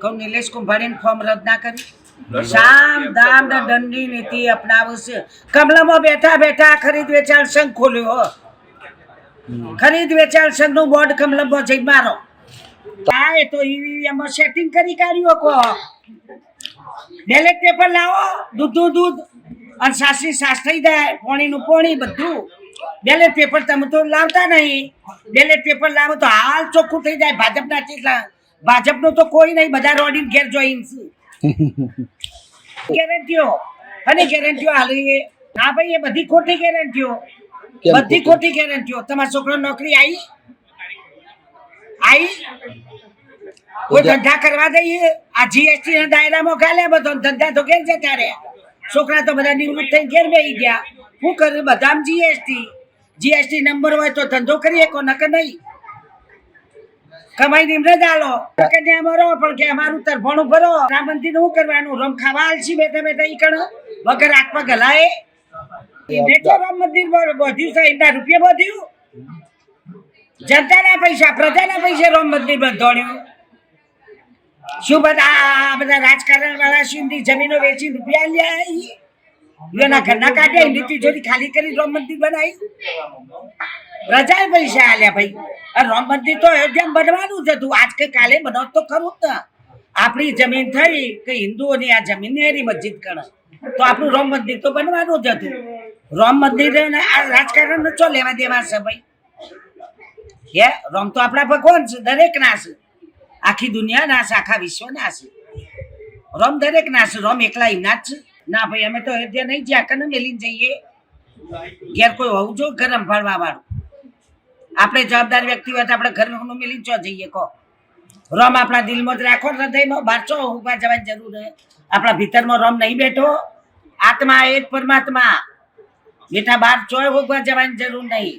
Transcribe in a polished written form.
કહું નિલેશ કુંભાણીને ફોર્મ રદ ના કર્યું. સામ દામ ને દંડની નીતિ અપનાવશે. કમલામાં બેઠા બેઠા ખરીદ વેચાણ સંઘ ખોલ્યો. ખરીદ વેચાણ સંઘનું બોર્ડ કમલમમાં જઈ મારો. હા એ તો એમાં સેટિંગ કરી કાઢ્યું. કો બેલેટ પેપર લાવો, દૂધનું દૂધ અને સાસરી સાસ થઈ જાય, પોણીનું પોણી બધું. બેલેટ પેપર તમે તો લાવતા નહીં. બેલેટ પેપર લાવો તો હાલ ચોખ્ખું થઈ જાય. ભાજપના ચેટલા ભાજપનું તો કોઈ નહીં, બધા રોડીને ઘેર જોઈને ગેરંટીઓ અને ગેરંટીઓ હાલી. હા ભાઈ એ બધી ખોટી ગેરંટીઓ, બધી ખોટી ગેરંટીઓ. તમારા છોકરો નોકરી આવી કોઈ ધંધા કરવા દઈએ. આ જીએસટી ના દાયરામાં ગાલે બધો ધંધા તો ઘેર જતા રહ્યા. છોકરા તો બધા નિવૃત્ત થઈને ઘેર બેસી ગયા. શું કર્યું? બધામાં જીએસટી નંબર હોય તો ધંધો કરીએ, કો નકર નહીં. કમાઈ નિમરે ચાલો કન્યા મરો પણ કે અમારું તરફોણું ભરો. રામ મંદિર શું કરવાનું? રમ ખાવા આલસી બેઠા બેઠા ઈ કણ વગર આત્મા ગલાય. રામ મંદિર બધ્યું છે, એના રૂપિયા બધ્યું. જનતાના પૈસા, પ્રજાના પૈસા રામ મંદિર બંધોણ્યું. શું બધા બધા રાજકારણ વાળા સિંધી જમીનો વેચી રૂપિયા લ્યા. એના ઘરના કાઢે નીતિ ચોરી ખાલી કરી રામ મંદિર બનાવ્યું. પ્રજાએ પૈસા આલ્યા ભાઈ. રામ મંદિર તો અયોધ્યા બનવાનું જ હતું. આજ કે કાલે બનાવ તો ખરું જ. આપણી જમીન થઈ કે હિન્દુઓની આ જમીન હેરી મસ્જિદ કરે તો આપણું રામ મંદિર તો બનવાનું જ હતું. રામ મંદિર રાજકારણ ચો લેવા દેવા છે ભાઈ? હે રામ તો આપણા ભગવાન છે, દરેક ના છે. આખી દુનિયા ના છે, આખા વિશ્વ ના છે. રામ દરેક ના છે. રામ એકલા એમના જ છે ના ભાઈ. અમે તો અયોધ્યા નહીં જ્યાં કને મેલીને જઈએ. ઘેર કોઈ હોવું જો ઘર સંભાળવા વાળું. આપણે જવાબદાર વ્યક્તિ હોય તો આપણે ઘરનું મેલી ચો જઈએ. કહો રામ આપણા દિલમાં જ રાખો, હૃદયમાં. બહાર ચો ઉભા જવાની જરૂર છે? આપણા ભીતરમાં રામ નહીં બેઠો? આત્મા એક પરમાત્મા બેટા. બહાર ચોય ઉભા જવાની જરૂર નહીં.